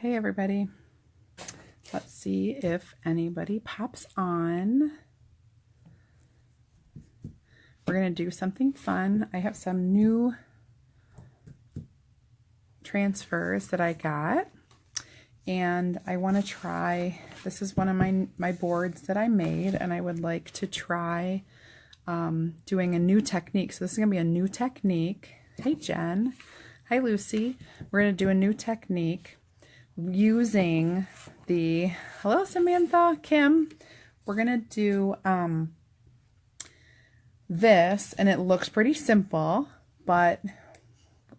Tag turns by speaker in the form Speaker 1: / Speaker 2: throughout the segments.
Speaker 1: Hey everybody. Let's see if anybody pops on. We're going to do something fun. I have some new transfers that I got, and I want to try. This is one of my boards that I made, and I would like to try doing a new technique. So this is going to be a new technique. Hey Jen. Hi Lucy. We're going to do a new technique using the, hello Samantha, Kim. We're going to do this, and it looks pretty simple, but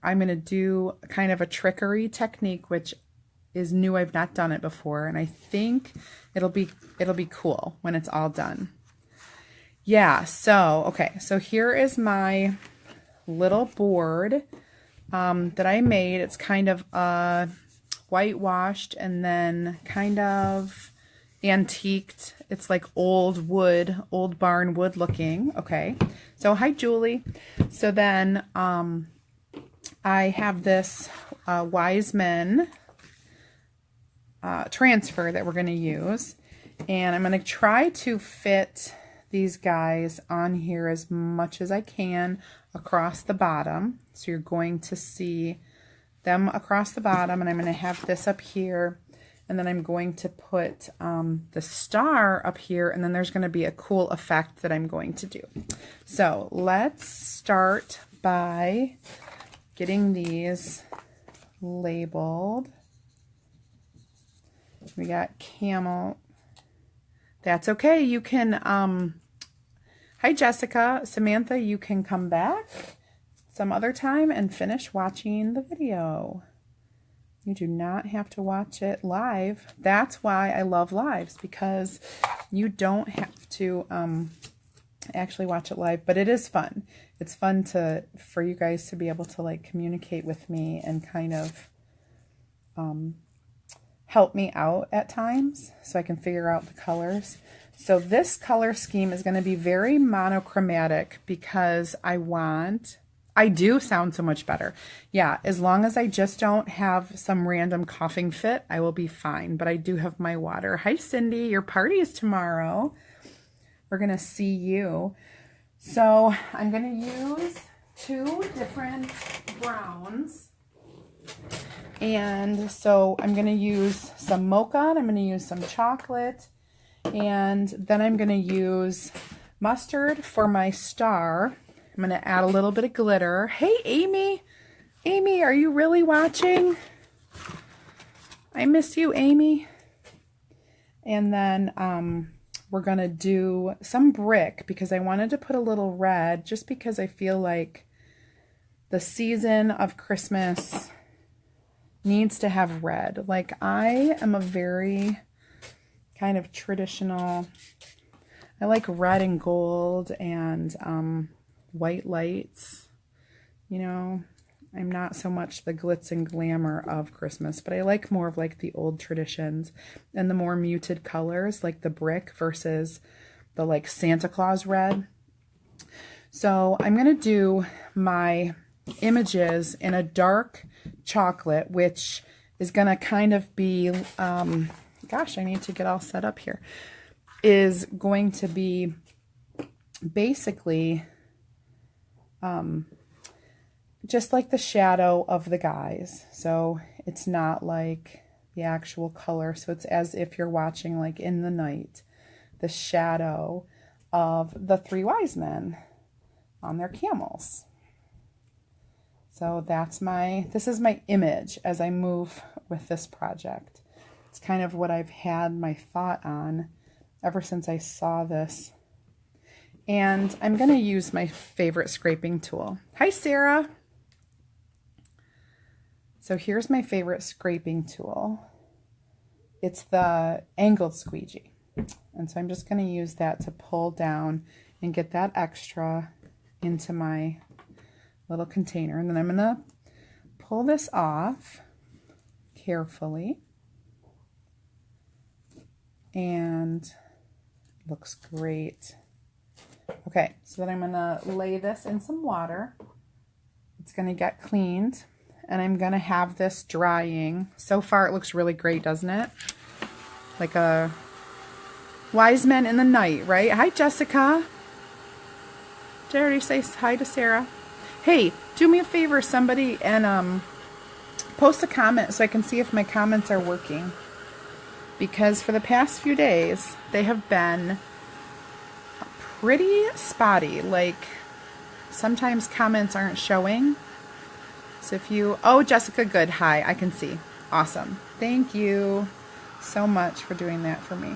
Speaker 1: I'm going to do kind of a trickery technique, which is new. I've not done it before, and I think it'll be cool when it's all done. Yeah, so okay, so here is my little board that I made. It's kind of whitewashed and then kind of antiqued. It's like old wood, old barn wood looking. Okay, so hi Julie. So then I have this Wise Men transfer that we're going to use, and I'm going to try to fit these guys on here as much as I can across the bottom. So you're going to see them across the bottom, and I'm going to have this up here, and then I'm going to put the star up here, and then there's going to be a cool effect that I'm going to do. So let's start by getting these labeled. We got camel. That's okay. You can, hi Jessica. Samantha, you can come back some other time and finish watching the video. You do not have to watch it live. That's why I love lives, because you don't have to actually watch it live, but it is fun. It's fun for you guys to be able to like communicate with me and kind of help me out at times so I can figure out the colors. So this color scheme is going to be very monochromatic because I do sound so much better. Yeah, as long as I just don't have some random coughing fit, I will be fine. But I do have my water. Hi, Cindy. Your party is tomorrow. We're going to see you. So I'm going to use two different browns. And so I'm going to use some mocha, and I'm going to use some chocolate. And then I'm going to use mustard for my star. I'm going to add a little bit of glitter. Hey, Amy. Amy, are you really watching? I miss you, Amy. And then we're going to do some brick because I wanted to put a little red just because I feel like the season of Christmas needs to have red. Like, I am a very kind of traditional, I like red and gold and white lights. You know, I'm not so much the glitz and glamour of Christmas, but I like more of like the old traditions and the more muted colors, like the brick versus the like Santa Claus red. So I'm going to do my images in a dark chocolate, which is going to kind of be, gosh, I need to get all set up here, is going to be basically just like the shadow of the guys. So it's not like the actual color. So it's as if you're watching like in the night, the shadow of the three wise men on their camels. So this is my image as I move with this project. It's kind of what I've had my thought on ever since I saw this. And I'm going to use my favorite scraping tool. Hi, Sarah. So here's my favorite scraping tool. It's the angled squeegee. And so I'm just going to use that to pull down and get that extra into my little container. And then I'm going to pull this off carefully. And it looks great. Okay, so then I'm going to lay this in some water. It's going to get cleaned. and I'm going to have this drying. So far, it looks really great, doesn't it? Like a wise men in the night, right? Hi, Jessica. Did I already say hi to Sarah? Hey, do me a favor, somebody, and post a comment so I can see if my comments are working. Because for the past few days, they have been pretty spotty. Like, sometimes comments aren't showing. So if you, oh, Jessica, good, hi, I can see. Awesome. Thank you so much for doing that for me.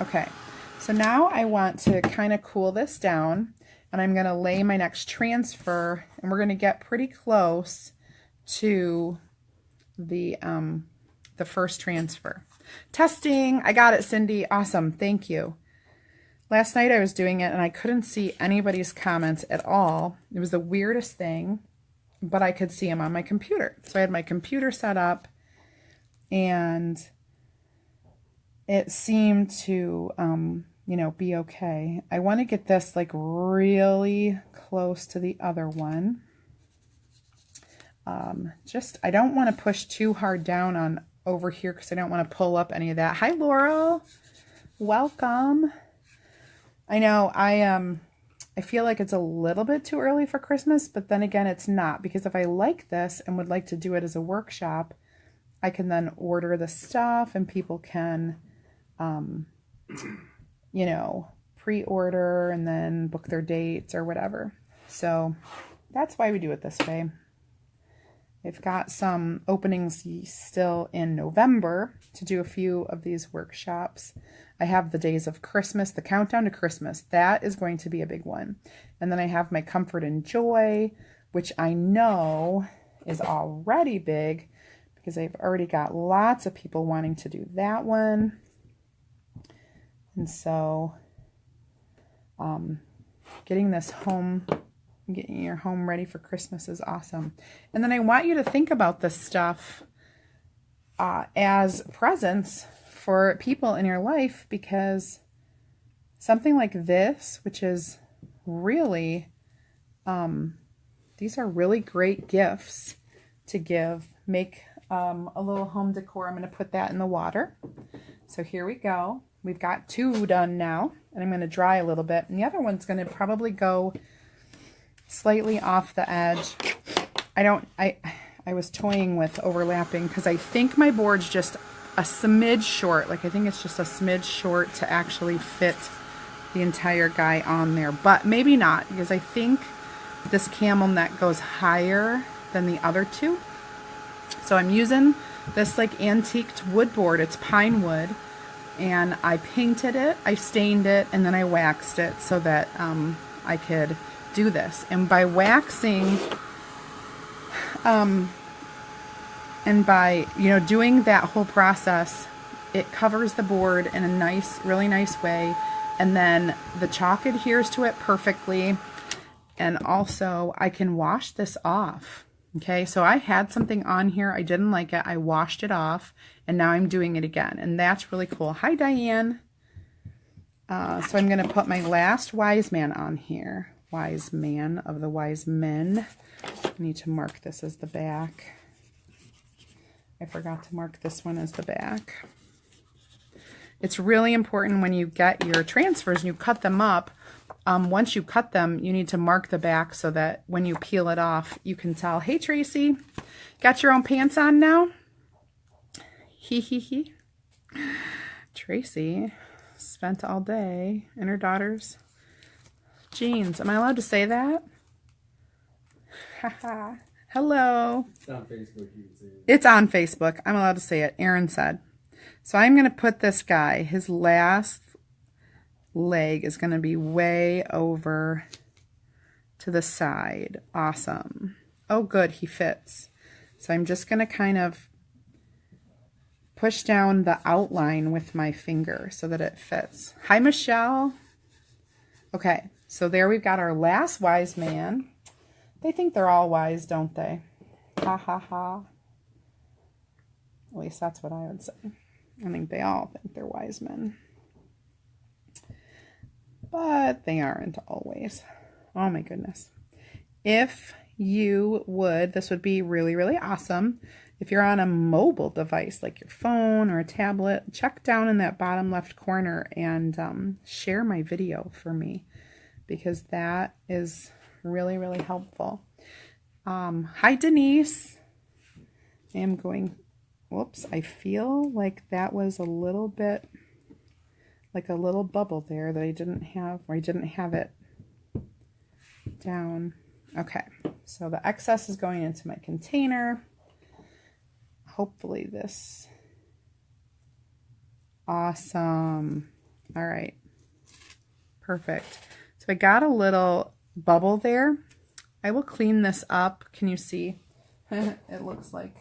Speaker 1: Okay, so now I want to kind of cool this down, and I'm going to lay my next transfer, and we're going to get pretty close to the first transfer. Testing, I got it, Cindy. Awesome, thank you. Last night I was doing it, and I couldn't see anybody's comments at all. It was the weirdest thing, but I could see them on my computer. So I had my computer set up, and it seemed to, you know, be okay. I want to get this like really close to the other one. I don't want to push too hard down on over here because I don't want to pull up any of that. Hi, Laurel. Welcome. I know I feel like it's a little bit too early for Christmas, but then again, it's not, because if I like this and would like to do it as a workshop, I can then order the stuff and people can, you know, pre-order and then book their dates or whatever. So that's why we do it this way. I've got some openings still in November to do a few of these workshops. I have the days of Christmas, the countdown to Christmas. That is going to be a big one. And then I have my Comfort and Joy, which I know is already big because I've already got lots of people wanting to do that one. And so getting this home, getting your home ready for Christmas is awesome. And then I want you to think about this stuff as presents for people in your life, because something like this, which is really, these are really great gifts to give. Make a little home decor. I'm going to put that in the water. So here we go. We've got 2 done now, and I'm going to dry a little bit. And the other one's going to probably go slightly off the edge. I was toying with overlapping because I think my board's just a smidge short. Like, I think it's just a smidge short to actually fit the entire guy on there. But maybe not, because I think this camel neck goes higher than the other 2. So I'm using this like antiqued wood board. It's pine wood. And I painted it, I stained it, and then I waxed it so that I could do this. And by waxing, and by, you know, doing that whole process, it covers the board in a nice, really nice way. And then the chalk adheres to it perfectly. And also I can wash this off. Okay, so I had something on here, I didn't like it, I washed it off, and now I'm doing it again, and that's really cool. Hi, Diane. So I'm going to put my last wise man on here. Wise man of the wise men. I need to mark this as the back. I forgot to mark this one as the back. It's really important when you get your transfers and you cut them up, once you cut them, you need to mark the back so that when you peel it off, you can tell. Hey, Tracy, got your own pants on now? Hee hee hee. Tracy spent all day in her daughter's jeans. Am I allowed to say that? Haha. Hello.
Speaker 2: It's on Facebook. You can say it.
Speaker 1: It's on Facebook. I'm allowed to say it. Aaron said. So I'm going to put this guy, his last leg is going to be way over to the side. Awesome. Oh, good. He fits. So I'm just going to kind of push down the outline with my finger so that it fits. Hi, Michelle. Okay. So there we've got our last wise man. They think they're all wise, don't they? Ha ha ha. At least that's what I would say. I think they all think they're wise men. But they aren't always. Oh my goodness. If this would be really, really awesome. If you're on a mobile device like your phone or a tablet, check down in that bottom left corner and share my video for me, because that is really, really helpful. Hi, Denise. I am going, whoops, I feel like that was a little bit like a little bubble there that I didn't have, or I didn't have it down. Okay, so the excess is going into my container. Hopefully this, awesome. All right, perfect. So I got a little bubble there. I will clean this up. Can you see? It looks like,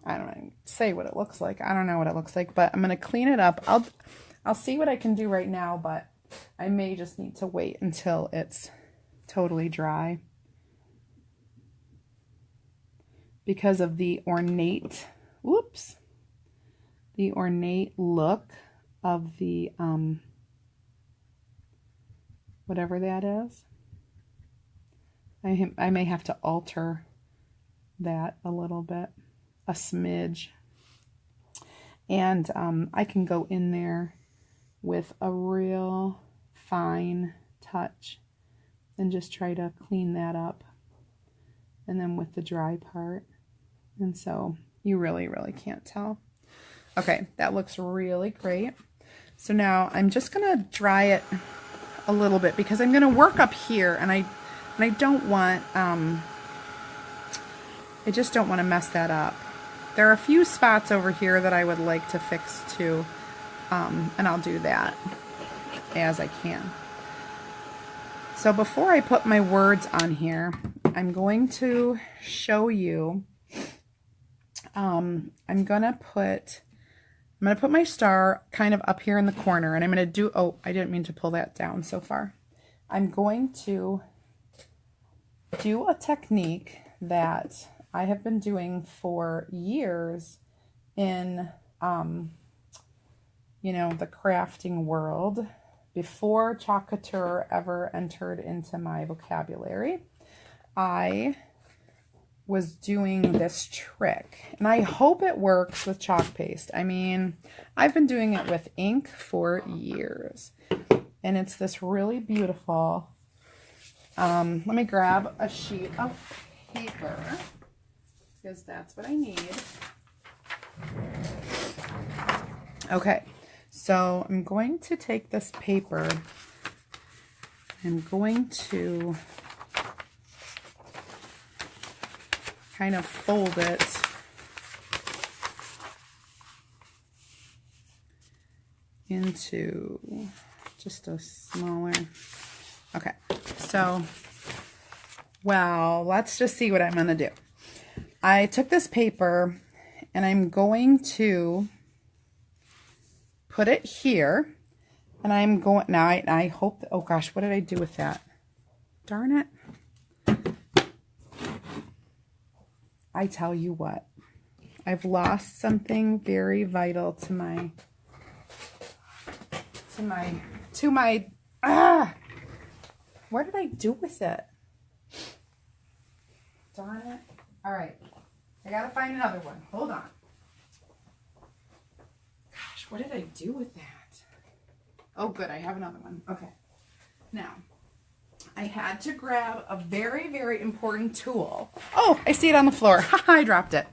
Speaker 1: I don't know, say what it looks like. I don't know what it looks like, but I'm gonna clean it up. I'll see what I can do right now, but I may just need to wait until it's totally dry, because of the ornate, whoops, the ornate look of the, whatever that is. I may have to alter that a little bit, a smidge. And I can go in there with a real fine touch and just try to clean that up. And then with the dry part. And so you really, really can't tell. Okay, that looks really great. So now I'm just gonna dry it a little bit, because I'm gonna work up here, and I don't want, I just don't want to mess that up. There are a few spots over here that I would like to fix too, and I'll do that as I can. So before I put my words on here, I'm going to show you, I'm gonna put my star kind of up here in the corner, and I'm gonna do, oh, I didn't mean to pull that down so far. I'm going to do a technique that I have been doing for years in, you know, the crafting world, before Couture ever entered into my vocabulary. I was doing this trick, and I hope it works with chalk paste. I mean, I've been doing it with ink for years, and it's this really beautiful, let me grab a sheet of paper, because that's what I need. Okay, so I'm going to take this paper, I'm going to kind of fold it into just a smaller, okay, so, well, let's just see what I'm going to do. I took this paper and I'm going to put it here, and I'm going, now I hope, oh gosh, what did I do with that? Darn it. I tell you what, I've lost something very vital to my, what did I do with it? Darn it. All right, I gotta find another one. Hold on. Gosh, what did I do with that? Oh, good, I have another one. Okay. Now, I had to grab a very, very important tool. Oh, I see it on the floor. I dropped it.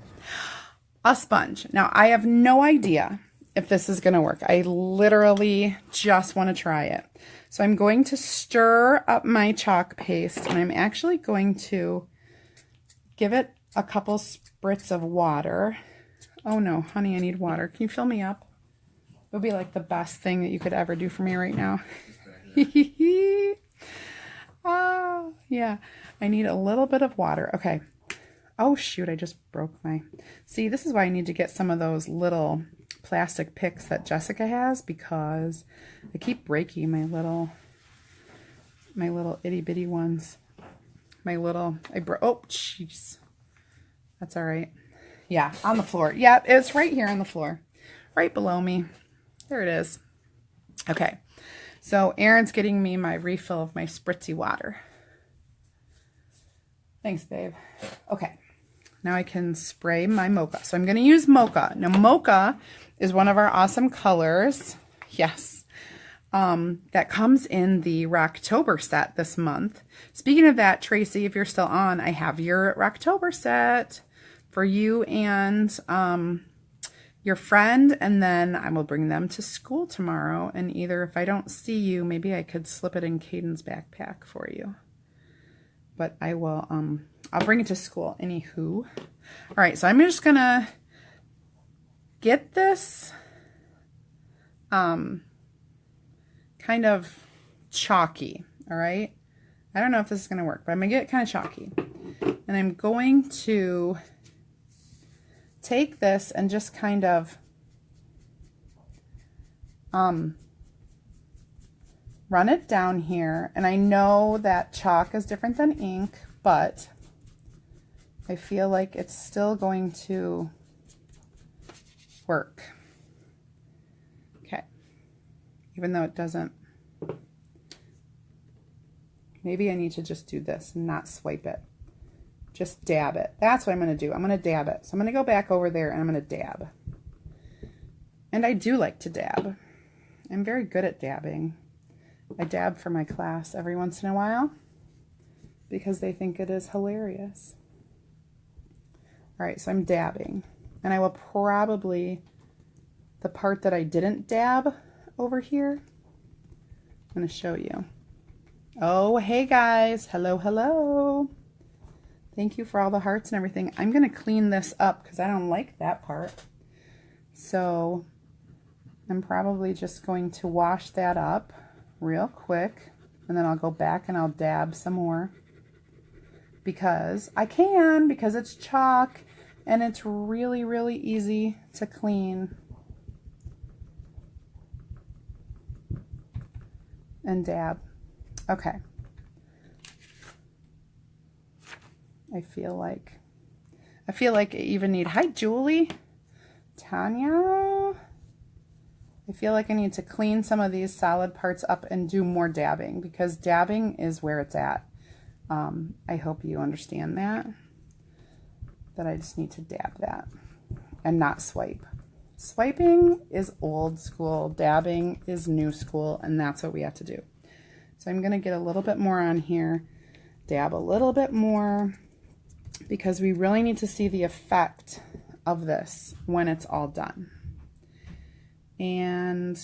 Speaker 1: A sponge. Now, I have no idea if this is going to work. I literally just want to try it. So I'm going to stir up my chalk paste, and I'm actually going to give it a couple spritz of water. Oh no, honey, I need water. Can you fill me up? It would be like the best thing that you could ever do for me right now. Oh, yeah. I need a little bit of water. Okay. Oh, shoot. I just broke my... See, this is why I need to get some of those little plastic picks that Jessica has, because I keep breaking my little itty bitty ones. Oh, jeez. That's all right. Yeah, on the floor. Yeah, it's right here on the floor. Right below me. There it is. Okay. So Aaron's getting me my refill of my spritzy water. Thanks, babe. Okay, now I can spray my mocha. So I'm going to use mocha. Now, mocha is one of our awesome colors. Yes. That comes in the Rocktober set this month. Speaking of that, Tracy, if you're still on, I have your Rocktober set for you and your friend, and then I will bring them to school tomorrow. And either if I don't see you, maybe I could slip it in Caden's backpack for you. But I will, I'll bring it to school. Anywho. All right, so I'm just gonna get this kind of chalky, all right? I don't know if this is gonna work, but I'm gonna get it kind of chalky. And I'm going to take this and just kind of run it down here. And I know that chalk is different than ink, but I feel like it's still going to work. Okay. Even though it doesn't. Maybe I need to just do this and not swipe it. Just dab it. That's what I'm going to do. I'm going to dab it. So I'm going to go back over there and I'm going to dab. And I do like to dab. I'm very good at dabbing. I dab for my class every once in a while because they think it is hilarious. All right, so I'm dabbing. And I will probably, the part that I didn't dab over here, I'm going to show you. Oh, hey guys. Hello, hello. Thank you for all the hearts and everything. I'm going to clean this up because I don't like that part. So I'm probably just going to wash that up real quick. And then I'll go back and I'll dab some more. Because I can, because it's chalk and it's really, really easy to clean and dab. Okay. I feel like I even need, hi Julie, Tanya. I feel like I need to clean some of these solid parts up and do more dabbing because dabbing is where it's at. I hope you understand that I just need to dab that and not swipe. Swiping is old school, dabbing is new school, and that's what we have to do. So I'm going to get a little bit more on here, dab a little bit more, because we really need to see the effect of this when it's all done. And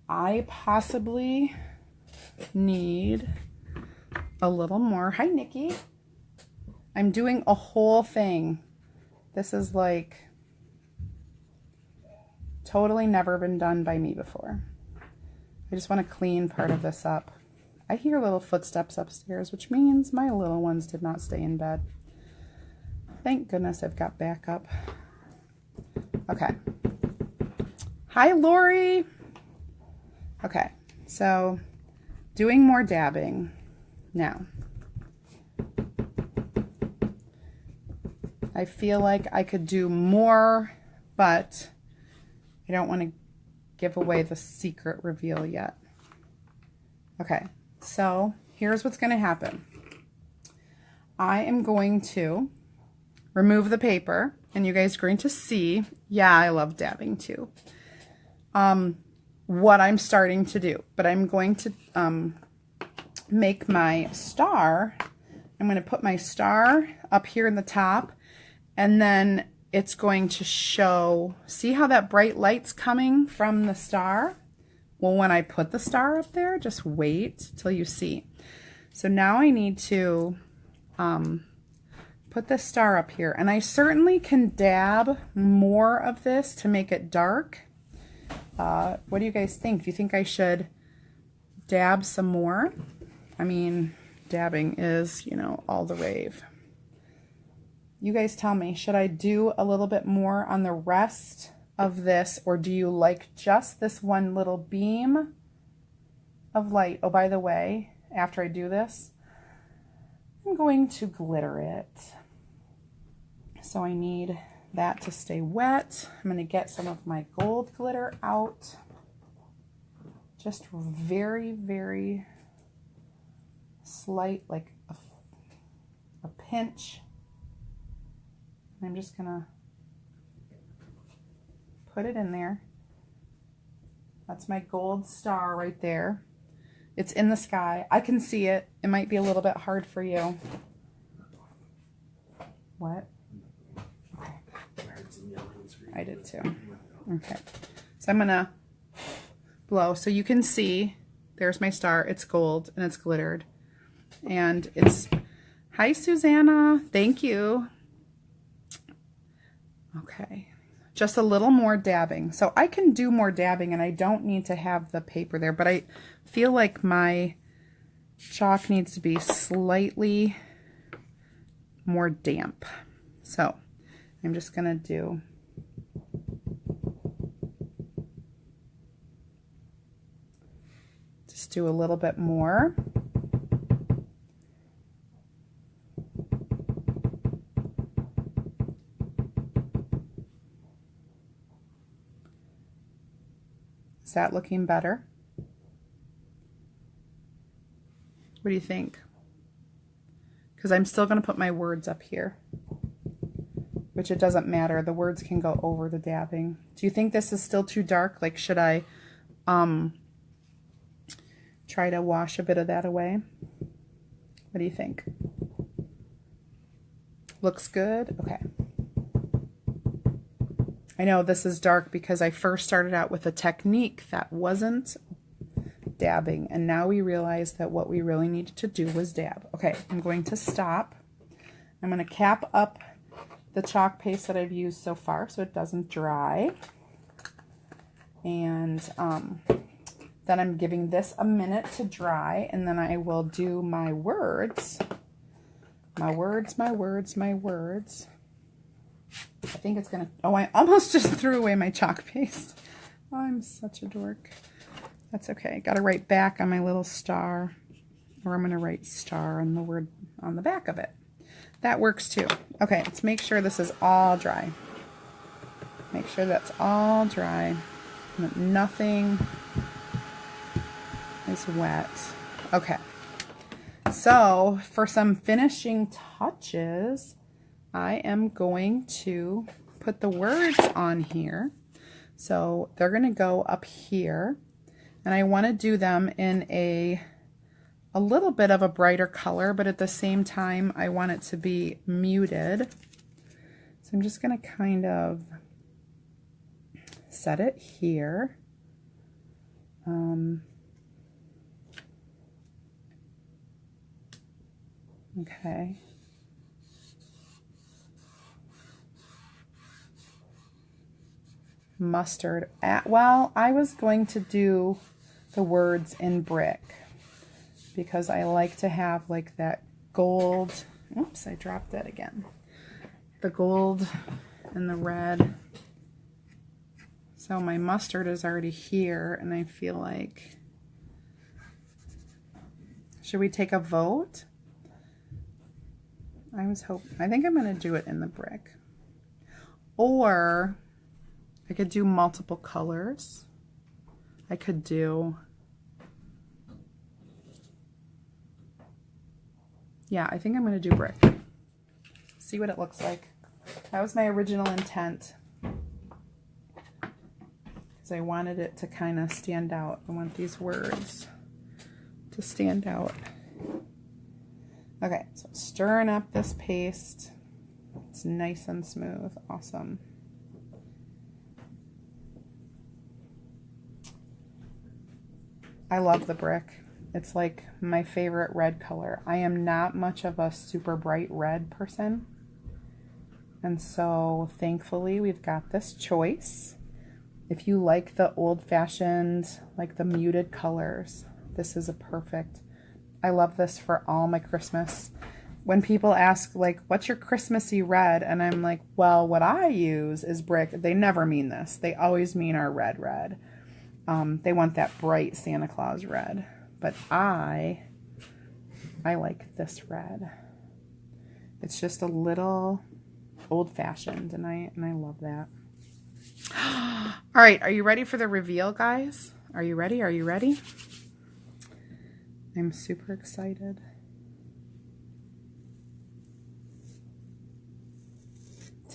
Speaker 1: I possibly need a little more. Hi, Nikki. I'm doing a whole thing. This is like totally never been done by me before. I just want to clean part of this up. I hear little footsteps upstairs, which means my little ones did not stay in bed. Thank goodness I've got backup. Okay. Hi, Lori. Okay, so doing more dabbing now. I feel like I could do more, but I don't want to give away the secret reveal yet. Okay, so here's what's going to happen. I am going to remove the paper, and you guys are going to see, yeah, I love dabbing too, what I'm starting to do. But I'm going to make my star. I'm going to put my star up here in the top, and then it's going to show, see how that bright light's coming from the star? Well, when I put the star up there, just wait till you see. So now I need to put this star up here. And I certainly can dab more of this to make it dark. What do you guys think? Do you think I should dab some more? I mean, dabbing is, you know, all the rave. You guys tell me, should I do a little bit more on the rest of this, or do you like just this one little beam of light? Oh, by the way, after I do this, I'm going to glitter it. So I need that to stay wet. I'm going to get some of my gold glitter out. Just very, very slight, like pinch. I'm just gonna put it in there. That's my gold star right there. It's in the sky. I can see it. It might be a little bit hard for you. What? Okay. I did too. Okay. So I'm gonna blow. So you can see, there's my star. It's gold and it's glittered. And it's, hi Susanna. Thank you. Okay. Just a little more dabbing. So I can do more dabbing and I don't need to have the paper there, but I feel like my chalk needs to be slightly more damp. So I'm just gonna do a little bit more. Is that looking better? What do you think? Because I'm still going to put my words up here, which it doesn't matter. The words can go over the dabbing. Do you think this is still too dark? Like, should I try to wash a bit of that away? What do you think? Looks good? Okay. I know this is dark because I first started out with a technique that wasn't dabbing, and now we realize that what we really needed to do was dab. Okay, I'm going to stop. I'm going to cap up the chalk paste that I've used so far so it doesn't dry. And then I'm giving this a minute to dry, and then I will do my words. My words, my words, my words. I think it's gonna, oh, I almost just threw away my chalk paste. Oh, I'm such a dork. That's okay. Got to write back on my little star, or I'm gonna write star on the word on the back of it. That works too. Okay, let's make sure this is all dry. Make sure that's all dry, and that nothing is wet. Okay, so for some finishing touches, I am going to put the words on here. So they're going to go up here, and I want to do them in a little bit of a brighter color, but at the same time I want it to be muted. So I'm just going to kind of set it here. Okay. Mustard. Well, I was going to do the words in brick because I like to have like that gold. Oops, I dropped that again. The gold and the red. So my mustard is already here, and I feel like, should we take a vote? I think I'm going to do it in the brick. Or I could do multiple colors. I could do, yeah, I think I'm going to do brick. See what it looks like. That was my original intent, because I wanted it to kind of stand out. I want these words to stand out. Okay, so stirring up this paste. It's nice and smooth. Awesome. I love the brick. It's like my favorite red color. I am not much of a super bright red person. And so thankfully we've got this choice. If you like the old-fashioned, like the muted colors, this is a perfect. I love this for all my Christmas. When people ask, like, what's your Christmassy red? And I'm like, well, what I use is brick. They never mean this. They always mean our red. They want that bright Santa Claus red. But I like this red. It's just a little old-fashioned, and I love that. All right, are you ready for the reveal, guys? Are you ready? Are you ready? I'm super excited.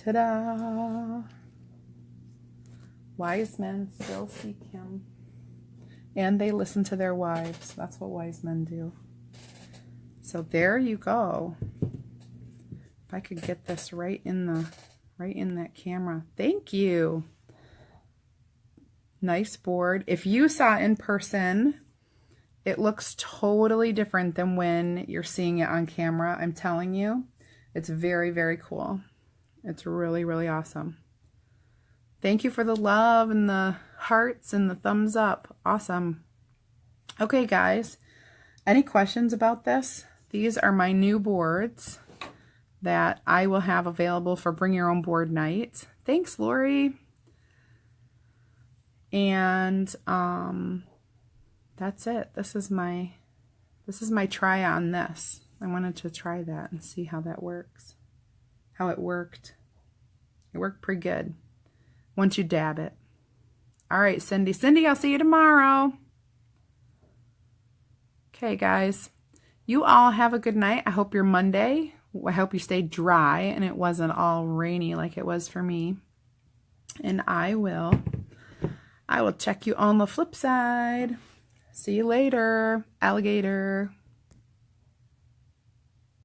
Speaker 1: Ta-da! Wise men still seek him. And they listen to their wives. That's what wise men do. So there you go. If I could get this right in that camera. Thank you. Nice board. If you saw it in person, it looks totally different than when you're seeing it on camera. I'm telling you, it's very, very cool. It's really, really awesome. Thank you for the love and the hearts and the thumbs up. Awesome. Okay, guys, any questions about this? These are my new boards that I will have available for Bring Your Own Board Night. Thanks, Lori. And that's it. This is my try on this. I wanted to try that and see how that works. How it worked. It worked pretty good once you dab it. All right, Cindy. Cindy, I'll see you tomorrow. Okay, guys. You all have a good night. I hope your Monday, I hope you stayed dry and it wasn't all rainy like it was for me. And I will check you on the flip side. See you later, alligator.